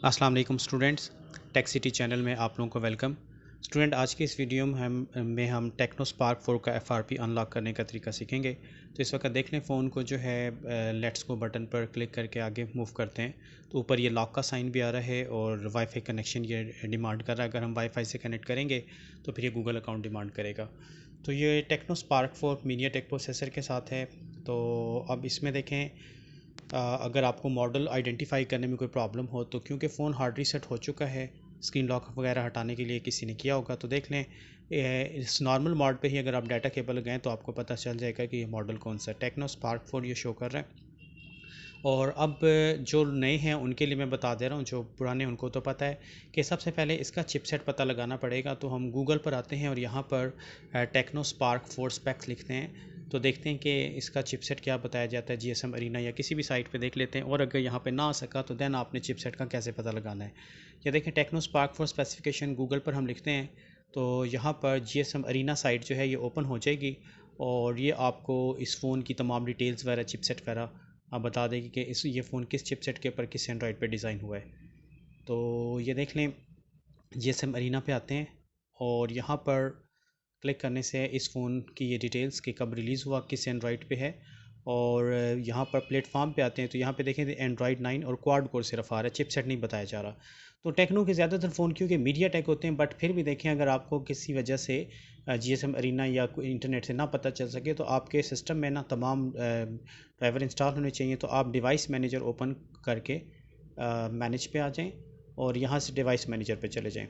अस्सलाम वालेकुम students, tech city channel में आप लोगों को वेलकम। स्टूडेंट, आज की इस वीडियो में हम टेक्नो स्पार्क 4 का एफआरपी अनलॉक करने का तरीका सीखेंगे। तो इस वक्त देख लें, फ़ोन को जो है लेट्स गो बटन पर क्लिक करके आगे मूव करते हैं तो ऊपर ये लॉक का साइन भी आ रहा है और वाईफाई कनेक्शन ये डिमांड कर रहा है। अगर हम वाईफाई से कनेक्ट करेंगे तो फिर ये गूगल अकाउंट डिमांड करेगा। तो ये टेक्नो स्पार्क 4 मीडियाटेक प्रोसेसर के साथ है। तो अब इसमें देखें, अगर आपको मॉडल आइडेंटिफाई करने में कोई प्रॉब्लम हो तो क्योंकि फ़ोन हार्ड रीसेट हो चुका है, स्क्रीन लॉक वगैरह हटाने के लिए किसी ने किया होगा, तो देख लें इस नॉर्मल मोड पे ही अगर आप डाटा केबल गए तो आपको पता चल जाएगा कि ये मॉडल कौन सा है। टेक्नो स्पार्क 4 ये शो कर रहा है। और अब जो नए हैं उनके लिए मैं बता दे रहा हूँ, जो पुराने उनको तो पता है कि सबसे पहले इसका चिपसेट पता लगाना पड़ेगा। तो हम गूगल पर आते हैं और यहाँ पर टेक्नो स्पार्क 4 स्पेक्स लिखते हैं तो देखते हैं कि इसका चिपसेट क्या बताया जाता है। जीएसएम अरीना या किसी भी साइट पे देख लेते हैं, और अगर यहाँ पे ना आ सका तो देन आपने चिपसेट का कैसे पता लगाना है। ये देखें, टेक्नो स्पार्क 4 स्पेसिफिकेशन गूगल पर हम लिखते हैं तो यहाँ पर जीएसएम अरीना साइट जो है ये ओपन हो जाएगी और ये आपको इस फ़ोन की तमाम डिटेल्स वगैरह, चिपसेट वगैरह आप बता देगी कि ये फ़ोन किस चिपसेट के ऊपर, किस एंड्रॉयड पे डिज़ाइन हुआ है। तो ये देख लें, जीएसएम अरीना पे आते हैं और यहाँ पर क्लिक करने से इस फ़ोन की ये डिटेल्स कि कब रिलीज़ हुआ, किस एंड्रॉयड पे है। और यहाँ पर प्लेटफॉर्म पे आते हैं तो यहाँ पे देखें एंड्रॉयड 9 और क्वाड कोर सिर्फ आ रहा है, चिपसेट नहीं बताया जा रहा। तो टेक्नो के ज़्यादातर फ़ोन क्योंकि मीडिया टेक होते हैं, बट फिर भी देखें, अगर आपको किसी वजह से जीएसएम अरीना या कोई इंटरनेट से ना पता चल सके तो आपके सिस्टम में ना तमाम ड्राइवर इंस्टॉल होने चाहिए। तो आप डिवाइस मैनेजर ओपन करके मैनेज पे आ जाएं और यहाँ से डिवाइस मैनेजर पे चले जाएं।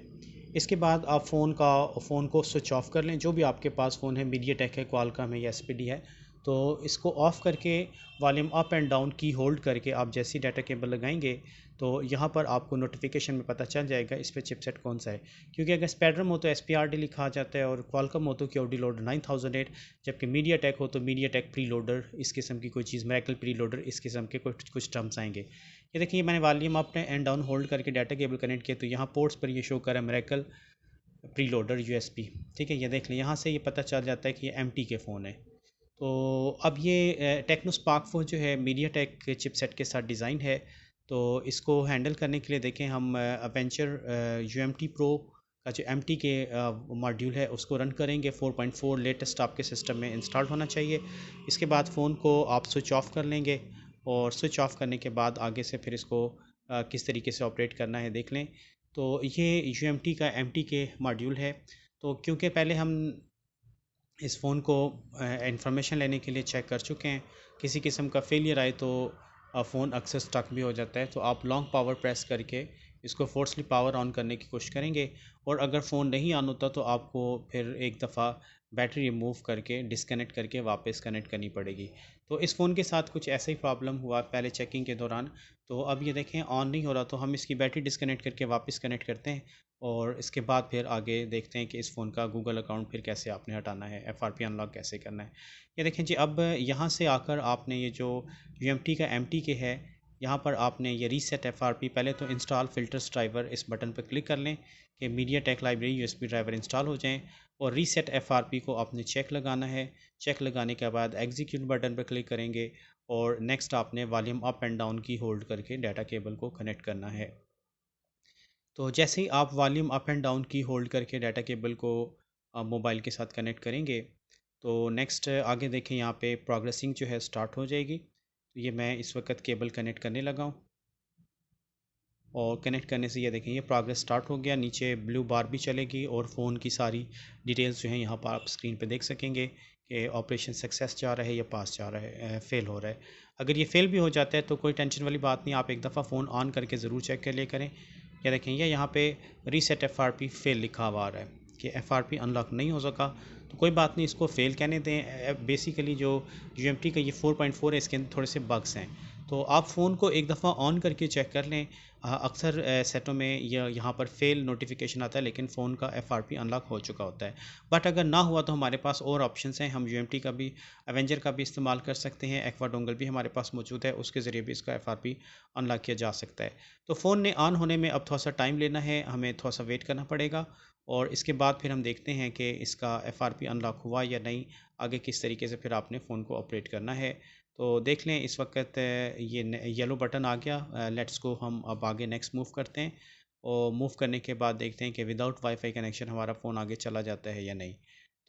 इसके बाद आप फ़ोन को स्विच ऑफ कर लें। जो भी आपके पास फ़ोन है, मीडिया टेक है, क्वालकॉम है या एसपीडी है, तो इसको ऑफ़ करके वॉल्यूम अप एंड डाउन की होल्ड करके आप जैसी डाटा केबल लगाएंगे तो यहाँ पर आपको नोटिफिकेशन में पता चल जाएगा इस पर चिपसेट कौन सा है। क्योंकि अगर स्पेक्ट्रम हो तो एसपीआरडी लिखा आ जाता है और क्वालकॉम हो तो क्यूडी लोडर 9008, जबकि मीडिया टेक हो तो मीडिया टेक प्री लोडर, इस किस्म की कोई चीज़, मेरेकल प्री लोडर, इस किस्म के कुछ टर्म्स आएंगे। ये देखिए, मैंने volume up and down hold करके डाटा केबल कनेक्ट किया तो यहाँ पोर्ट्स पर ये शो कर रहा है मेरेकल प्री लोडर यूएसबी। ठीक है, ये देख लें, यहाँ से ये पता चल जाता है कि ये एमटी के फ़ोन है। तो अब ये टेक्नो स्पार्क 4 जो है मीडिया टेक के चिपसेट के साथ डिज़ाइन है। तो इसको हैंडल करने के लिए देखें, हम अवेंचर यूएमटी प्रो का जो एमटी के मॉड्यूल है उसको रन करेंगे। 4.4 लेटेस्ट आपके सिस्टम में इंस्टॉल होना चाहिए। इसके बाद फ़ोन को आप स्विच ऑफ कर लेंगे और स्विच ऑफ करने के बाद आगे से फिर इसको किस तरीके से ऑपरेट करना है देख लें। तो ये यूएमटी का एमटी के मॉड्यूल है। तो क्योंकि पहले हम इस फ़ोन को इंफॉर्मेशन लेने के लिए चेक कर चुके हैं, किसी किस्म का फेलियर आए तो फ़ोन अक्सर स्टक भी हो जाता है। तो आप लॉन्ग पावर प्रेस करके इसको फोर्सली पावर ऑन करने की कोशिश करेंगे और अगर फ़ोन नहीं ऑन होता तो आपको फिर एक दफ़ा बैटरी रिमूव करके डिस्कनेक्ट करके वापस कनेक्ट करनी पड़ेगी। तो इस फ़ोन के साथ कुछ ऐसा ही प्रॉब्लम हुआ पहले चेकिंग के दौरान। तो अब ये देखें, ऑन नहीं हो रहा, तो हम इसकी बैटरी डिस्कनेक्ट करके वापस कनेक्ट करते हैं और इसके बाद फिर आगे देखते हैं कि इस फ़ोन का गूगल अकाउंट फिर कैसे आपने हटाना है, एफआरपी अनलॉक कैसे करना है। ये देखें जी, अब यहाँ से आकर आपने ये जो यूएमटी का एमटी के है, यहाँ पर आपने ये रीसेट एफआरपी, पहले तो इंस्टॉल फिल्टर्स ड्राइवर इस बटन पर क्लिक कर लें कि media take library USB driver install हो जाएँ और रीसेट एफआरपी को आपने चेक लगाना है। चेक लगाने के बाद एग्जीक्यूट बटन पर क्लिक करेंगे और नेक्स्ट आपने वॉल्यूम अप एंड डाउन की होल्ड करके डाटा केबल को कनेक्ट करना है। तो जैसे ही आप वॉल्यूम अप एंड डाउन की होल्ड करके डाटा केबल को मोबाइल के साथ कनेक्ट करेंगे तो नेक्स्ट आगे देखें, यहाँ पे प्रोग्रेसिंग जो है स्टार्ट हो जाएगी। तो ये मैं इस वक्त केबल कनेक्ट करने लगा हूँ और कनेक्ट करने से ये देखें, ये प्रोग्रेस स्टार्ट हो गया। नीचे ब्लू बार भी चलेगी और फ़ोन की सारी डिटेल्स जो हैं यहाँ पर आप स्क्रीन पे देख सकेंगे कि ऑपरेशन सक्सेस जा रहा है या पास जा रहा है, फेल हो रहा है। अगर ये फेल भी हो जाता है तो कोई टेंशन वाली बात नहीं, आप एक दफ़ा फ़ोन ऑन करके ज़रूर चेक कर लिया करें। या देखें, ये यहाँ पे रीसेट एफआरपी फेल लिखा हुआ आ रहा है कि एफआरपी अनलॉक नहीं हो सका। तो कोई बात नहीं, इसको फेल कहने दें। बेसिकली जो यूएमटी का ये 4.4 है, इसके अंदर थोड़े से बग्स हैं। तो आप फ़ोन को एक दफ़ा ऑन करके चेक कर लें। अक्सर सेटों में यह यहाँ पर फेल नोटिफिकेशन आता है लेकिन फ़ोन का एफआरपी अनलॉक हो चुका होता है। बट अगर ना हुआ तो हमारे पास और ऑप्शंस हैं, हम यूएमटी का भी, एवेंजर का भी इस्तेमाल कर सकते हैं। एक्वा डोंगल भी हमारे पास मौजूद है, उसके ज़रिए भी इसका एफआरपी अनलॉक किया जा सकता है। तो फ़ोन ने ऑन होने में अब थोड़ा सा टाइम लेना है, हमें थोड़ा सा वेट करना पड़ेगा और इसके बाद फिर हम देखते हैं कि इसका FRP अनलॉक हुआ या नहीं, आगे किस तरीके से फिर आपने फ़ोन को ऑपरेट करना है। तो देख लें इस वक्त ये येलो बटन आ गया। लेट्स गो, हम अब आगे नेक्स्ट मूव करते हैं और मूव करने के बाद देखते हैं कि विदाउट वाईफाई कनेक्शन हमारा फ़ोन आगे चला जाता है या नहीं।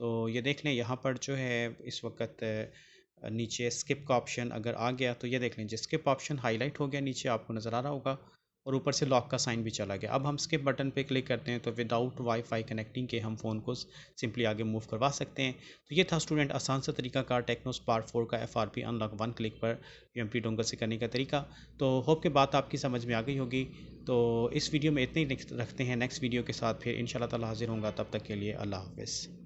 तो ये देख लें यहाँ पर जो है इस वक्त नीचे स्किप का ऑप्शन अगर आ गया तो ये देख लीजिए स्किप ऑप्शन हाईलाइट हो गया, नीचे आपको नज़र आ रहा होगा, और ऊपर से लॉक का साइन भी चला गया। अब हम स्किप बटन पे क्लिक करते हैं तो विदाउट वाईफाई कनेक्टिंग के हम फ़ोन को सिंपली आगे मूव करवा सकते हैं। तो ये था स्टूडेंट आसान सा तरीका कार टेक्नो स्पार्क 4 का FRP अनलॉक 1 क्लिक पर UMP डोंगल से करने का तरीका। तो होप के बात आपकी समझ में आ गई होगी। तो इस वीडियो में इतने ही रखते हैं, नेक्स्ट वीडियो के साथ फिर इंशाल्लाह ताला हाजिर होंगे। तब तक के लिए अल्लाह हाफ़िज़।